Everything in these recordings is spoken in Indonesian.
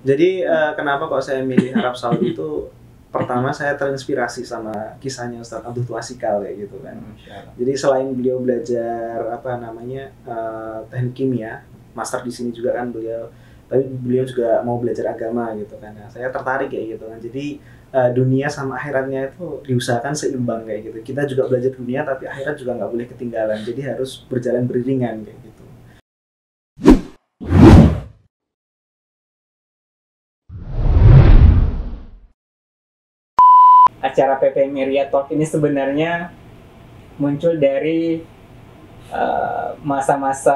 Jadi kenapa kok saya milih Arab Saudi itu, pertama saya terinspirasi sama kisahnya Ustadz Abdul Twasikal kayak gitu kan. Jadi selain beliau belajar teknik kimia, master di sini juga kan beliau, tapi beliau juga mau belajar agama gitu kan. Nah, saya tertarik kayak gitu kan. Jadi dunia sama akhiratnya itu diusahakan seimbang kayak gitu. Kita juga belajar dunia tapi akhirat juga nggak boleh ketinggalan. Jadi harus berjalan beriringan kayak gitu. Acara PPM Area Talk ini sebenarnya muncul dari masa-masa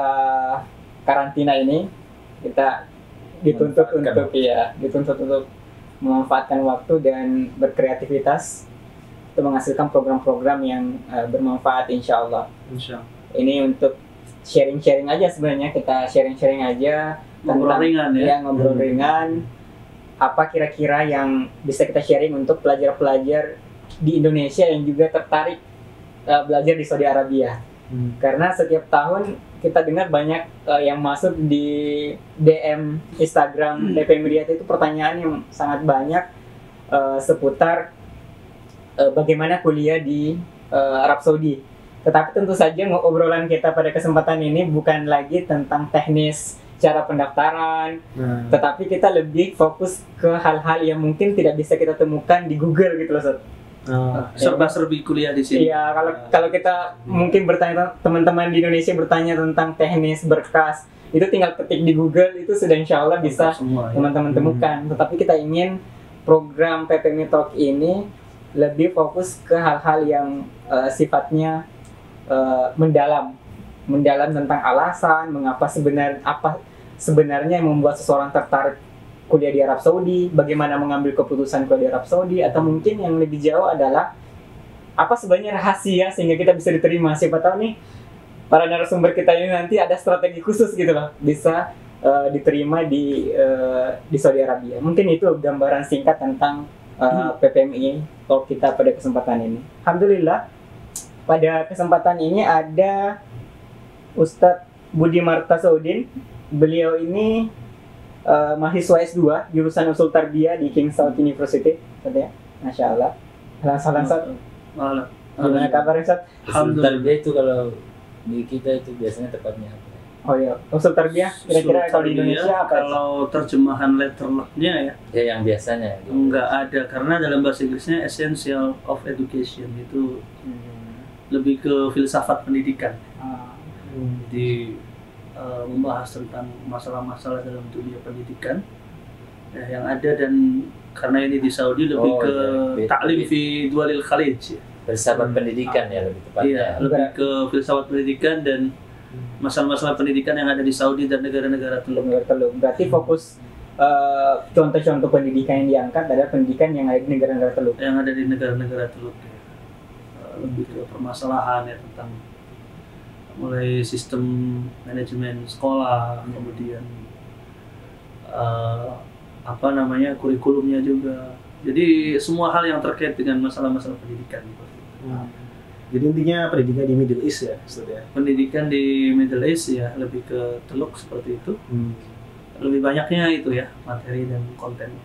karantina ini. Kita dituntut untuk memanfaatkan waktu dan berkreativitas untuk menghasilkan program-program yang bermanfaat, insya Allah. Ini untuk sharing-sharing aja sebenarnya, kita sharing-sharing aja ngobrol ringan ya. Ngobrol ringan. Apa kira-kira yang bisa kita sharing untuk pelajar-pelajar di Indonesia yang juga tertarik belajar di Saudi Arabia. Karena setiap tahun kita dengar banyak yang masuk di DM Instagram PPM Riyadh itu pertanyaan yang sangat banyak seputar bagaimana kuliah di Arab Saudi. Tetapi tentu saja obrolan kita pada kesempatan ini bukan lagi tentang teknis cara pendaftaran, tetapi kita lebih fokus ke hal-hal yang mungkin tidak bisa kita temukan di Google gitu loh, Ustaz. Serba-serbi kuliah di sini. Iya, kalau kita mungkin bertanya, teman-teman di Indonesia bertanya tentang teknis berkas, itu tinggal ketik di Google, itu sudah insya Allah bisa teman-teman temukan. Tetapi kita ingin program PPM Talk ini lebih fokus ke hal-hal yang sifatnya mendalam tentang alasan mengapa sebenarnya yang membuat seseorang tertarik kuliah di Arab Saudi, bagaimana mengambil keputusan kuliah di Arab Saudi, atau mungkin yang lebih jauh adalah apa sebenarnya rahasia sehingga kita bisa diterima. Siapa tahu nih para narasumber kita ini nanti ada strategi khusus gitu loh, bisa diterima di Saudi Arabia. Mungkin itu gambaran singkat tentang PPMI Talk kita pada kesempatan ini. Alhamdulillah pada kesempatan ini ada Ustadz Budi Martasudin. Beliau ini mahasiswa S2 jurusan Usul Tarbiyah di King Saud University, ya. Masya Allah. Salam Ustaz. Gimana kabar Ustaz? Usul Tarbiyah itu kalau di kita itu biasanya tepatnya apa? Oh iya, Usul Tarbiyah kira-kira kalau di Indonesia apa? Kalau terjemahan letternya ya? Ya yang biasanya. Enggak ada, karena dalam bahasa Inggrisnya Essential of Education itu lebih ke filsafat pendidikan. Jadi membahas tentang masalah-masalah dalam dunia pendidikan yang ada, dan karena ini di Saudi lebih ke taklim fi dualil khalij, filsafat pendidikan ya lebih tepatnya. Iya, lebih ke filsafat pendidikan dan masalah-masalah pendidikan yang ada di Saudi dan negara-negara teluk. Berarti fokus contoh-contoh pendidikan yang diangkat adalah pendidikan yang ada di negara-negara teluk. Yang ada di negara-negara teluk. Lebih ke permasalahan ya tentang mulai sistem manajemen sekolah, kemudian kurikulumnya juga. Jadi semua hal yang terkait dengan masalah-masalah pendidikan. Jadi intinya pendidikan di Middle East ya, Ustaz ya? Pendidikan di Middle East ya, lebih ke teluk seperti itu. Lebih banyaknya itu ya, materi dan kontennya.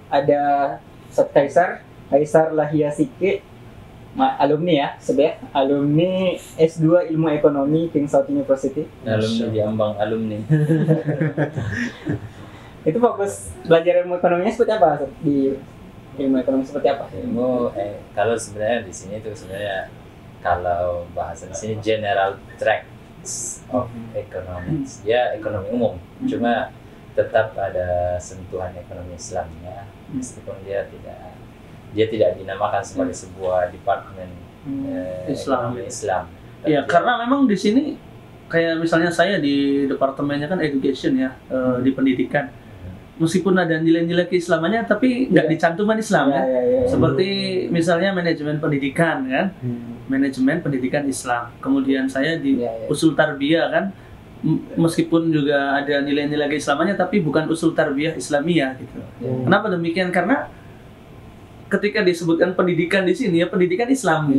Ada Ustaz Kaisar Lahia Sike, alumni ya, alumni S2 Ilmu Ekonomi King Saud University. Alumni di Ambang alumni. Itu fokus belajar ilmu ekonominya seperti apa? Di ilmu ekonomi seperti apa? Kalau sebenarnya di sini itu sebenarnya kalau bahasa di sini general tracks of economics, ya ekonomi umum. Cuma tetap ada sentuhan ekonomi Islamnya, meskipun dia tidak dinamakan sebagai sebuah departemen Islam. Ya, karena memang di sini kayak misalnya saya di departemennya kan education ya, di pendidikan. Meskipun ada nilai-nilai keislamannya, tapi nggak dicantumkan Islam ya. Seperti misalnya manajemen pendidikan kan, manajemen pendidikan Islam. Kemudian saya di Usul Tarbiyah kan, meskipun juga ada nilai-nilai keislamannya, tapi bukan Usul Tarbiyah Islamiyah gitu. Kenapa demikian? Karena ketika disebutkan pendidikan di sini ya pendidikan Islam.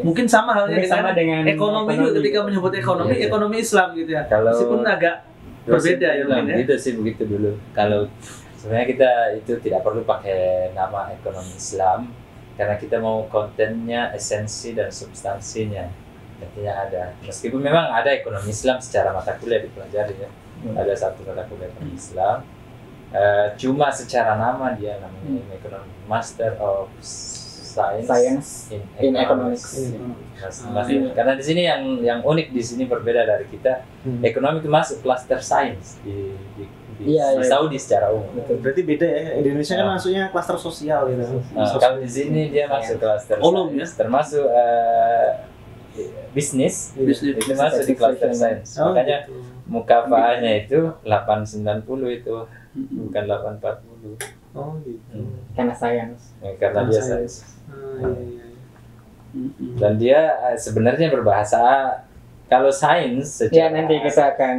Mungkin sama halnya dengan ekonomi juga, ketika menyebut ekonomi Islam gitu ya. Meskipun agak Berbeda ya mungkin ya. Gitu sih, begitu dulu. Kalau sebenarnya kita itu tidak perlu pakai nama ekonomi Islam karena kita mau kontennya, esensi dan substansinya intinya ada. Meskipun memang ada ekonomi Islam secara mata kuliah dipelajari ya, ada satu mata kuliah ekonomi Islam. Cuma secara nama dia namanya ekonomi Master of Science in Economics. Karena di sini yang unik di sini berbeda dari kita, ekonomi itu masuk cluster science di Saudi secara umum. Berarti beda ya. Indonesia kan masuknya klaster sosial gitu. Kalau di sini dia masuk klaster science, termasuk bisnis itu masuk di cluster science. Makanya gitu. mukafahnya itu 890 itu bukan 840. Oh gitu. Karena sains. Karena dia sains. Iya. Dan dia sebenarnya berbahasa kalau sains Ya nanti kita akan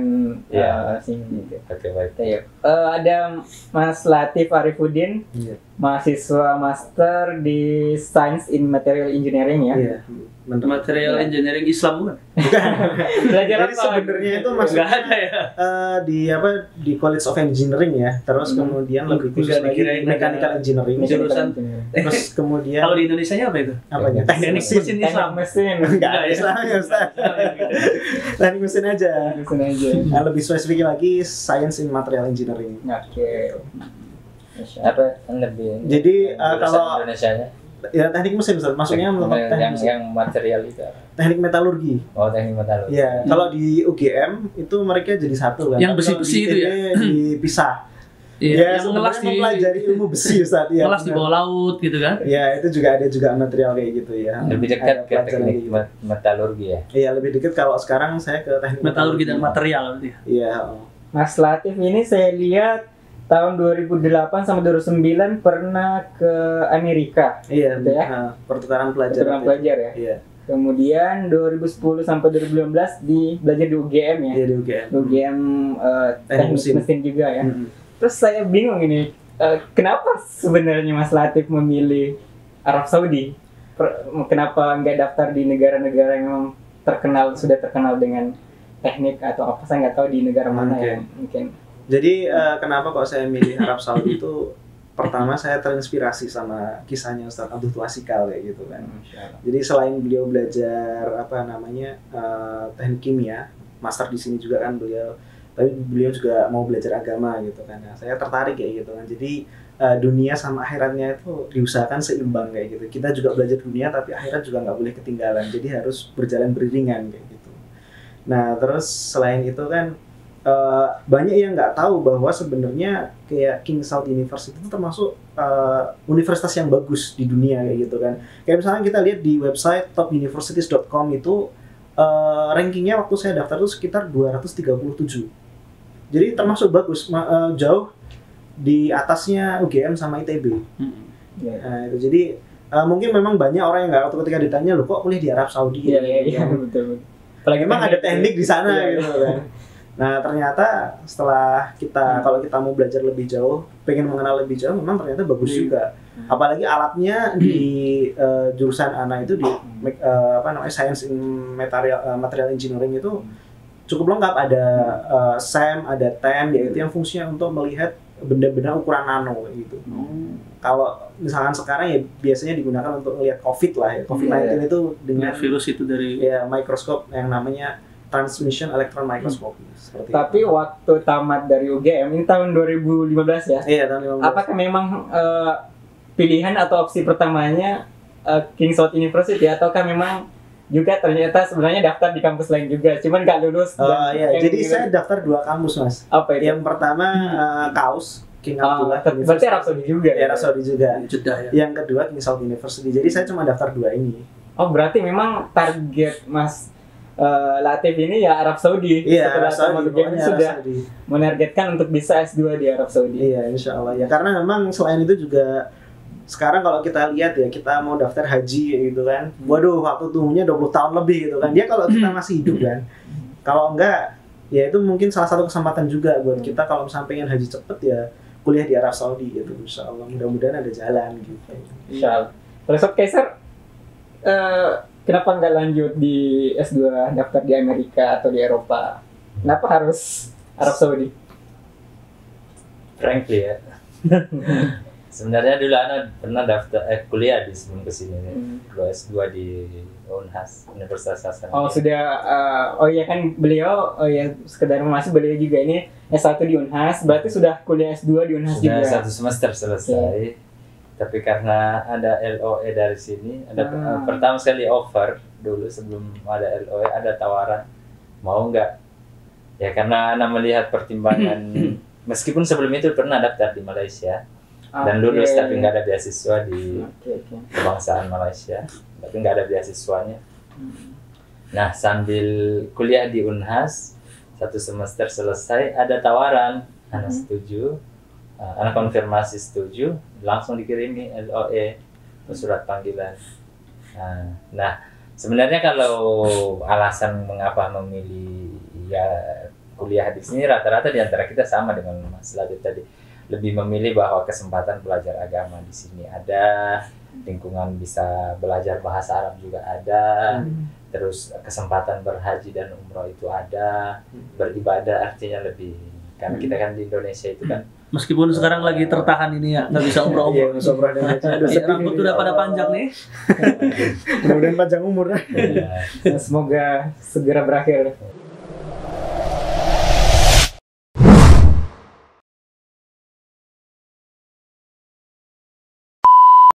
sini. Oke, baik. Ada Mas Latif Arifuddin, mahasiswa master di Science in Material Engineering ya. Iya. Material engineering Islam bukan? Belajar Jadi sebenarnya itu masuk di College of Engineering ya. Terus kemudian lebih khusus lagi Mechanical Engineering. Jurusan. Terus kemudian Kalau di Indonesia apa itu? Apanya? Teknik mesin Islam. Mesin. Enggak ada Islamnya Ustaz. Teknik mesin aja. Nah, lebih spesifik lagi Science in Material Engineering. Oke. Apa lebih? Jadi kalau Indonesianya ya teknik mesin Ustaz, maksudnya yang material itu teknik metalurgi. Oh, teknik metalurgi. Ya, kalau di UGM itu mereka jadi satu kan. Yang besi-besi itu ya dipisah. Iya, yang ngelas mempelajari ilmu besi Ustaz ya. Ngelas di bawah laut gitu kan. Ya, itu juga ada material kayak gitu ya. Lebih dekat ke teknik metalurgi ya. Iya, lebih dekat kalau sekarang saya ke teknik metalurgi dan material berarti. Iya. Mas Latif ini saya lihat tahun 2008 sampai 2009 pernah ke Amerika. Iya, gitu ya. Pertukaran pelajar. Pertukaran pelajar ya. Iya. Kemudian 2010 sampai 2015 belajar di UGM ya. Iya, di UGM. UGM teknik mesin juga ya. Terus saya bingung ini, kenapa sebenarnya Mas Latif memilih Arab Saudi? Kenapa nggak daftar di negara-negara yang memang sudah terkenal dengan teknik atau apa, saya nggak tahu di negara mana ya mungkin. Jadi kenapa kok saya milih Arab Saudi itu pertama saya terinspirasi sama kisahnya Ustadz Abdul Tuasikal kayak gitu kan. Jadi selain beliau belajar teknik kimia, master di sini juga kan beliau, tapi beliau juga mau belajar agama gitu kan. Nah, saya tertarik kayak gitu kan. Jadi dunia sama akhiratnya itu diusahakan seimbang kayak gitu. Kita juga belajar dunia tapi akhirat juga nggak boleh ketinggalan. Jadi harus berjalan beriringan kayak gitu. Nah terus selain itu kan banyak yang nggak tahu bahwa sebenarnya kayak King Saud University itu termasuk universitas yang bagus di dunia kayak gitu kan. Kayak misalnya kita lihat di website topuniversities.com itu rankingnya waktu saya daftar itu sekitar 237. Jadi termasuk bagus, jauh di atasnya UGM sama ITB. Nah, itu jadi mungkin memang banyak orang yang nggak tahu ketika ditanya loh kok kuliah di Arab Saudi. Iya betul. Apalagi memang ada teknik di sana gitu kan. Nah ternyata setelah kalau kita mau belajar lebih jauh, pengen mengenal lebih jauh, memang ternyata bagus juga. Apalagi alatnya di jurusan ANA itu di Science in Material Engineering itu cukup lengkap. Ada SEM, ada TEM, yaitu yang fungsinya untuk melihat benda-benda ukuran nano gitu. Kalau misalkan sekarang ya biasanya digunakan untuk melihat COVID lah ya. COVID-19 itu dengan virus itu dari mikroskop yang namanya transmission electron microscope. Tapi itu. Waktu tamat dari UGM ini tahun 2015 ya? Iya, tahun 2015. Apakah memang pilihan atau opsi pertamanya King Saud University ataukah memang juga ternyata sebenarnya daftar di kampus lain juga, cuman nggak lulus? Jadi saya daftar 2 kampus Mas. Apa itu? Yang pertama KAUS, King Abdullah University. Berarti Arab Saudi juga? Ya, Arab Saudi juga. Jeddah ya. Yang kedua King Saud University. Jadi saya cuma daftar 2 ini. Oh berarti memang target Mas Latif ini ya Arab Saudi. Iya, Arab Saudi. Sudah menargetkan untuk bisa S2 di Arab Saudi. Iya, insya Allah ya. Karena memang selain itu juga sekarang kalau kita lihat ya, kita mau daftar haji gitu kan. Waduh, waktu tunggunya 20 tahun lebih gitu kan. Dia kalau kita masih hidup kan. Kalau enggak, ya itu mungkin salah satu kesempatan juga buat kita kalau misalnya pengen haji cepet ya kuliah di Arab Saudi gitu. Insya Allah, mudah-mudahan ada jalan gitu. Insya Allah. Terus Kaiser, kenapa nggak lanjut di S2 daftar di Amerika atau di Eropa? Kenapa harus Arab Saudi? Frankly ya. Sebenarnya dulu Ana pernah daftar kuliah di sebelum kesini nih. Dulu S2 di Unhas, Universitas Hasan. Oh sudah, oh iya kan beliau, oh ya sekedar masih beliau juga ini S1 di Unhas, berarti sudah kuliah S2 di Unhas Sudah juga. 1 semester selesai. Tapi karena ada LOE dari sini, ada pertama sekali offer dulu sebelum ada LOE, ada tawaran mau nggak? Ya karena Ana melihat pertimbangan, meskipun sebelum itu pernah daftar di Malaysia dan lulus tapi nggak ada beasiswa di kebangsaan Malaysia, tapi nggak ada beasiswanya. Nah sambil kuliah di Unhas 1 semester selesai ada tawaran, Ana setuju. Anak konfirmasi setuju, langsung dikirimi LOE surat panggilan. Nah, sebenarnya kalau alasan mengapa memilih ya kuliah di sini rata-rata di antara kita sama dengan Mas Latif tadi, lebih memilih bahwa kesempatan belajar agama di sini ada, lingkungan bisa belajar bahasa Arab juga ada, terus kesempatan berhaji dan umroh itu ada, beribadah artinya lebih, karena kita kan di Indonesia itu kan meskipun sekarang lagi tertahan ini ya, nggak bisa umroh. Iya, nggak bisa umroh dan haji. Aduh, sedih Rambut ini. udah pada panjang nih. Mudah-mudahan panjang umur. Semoga segera berakhir.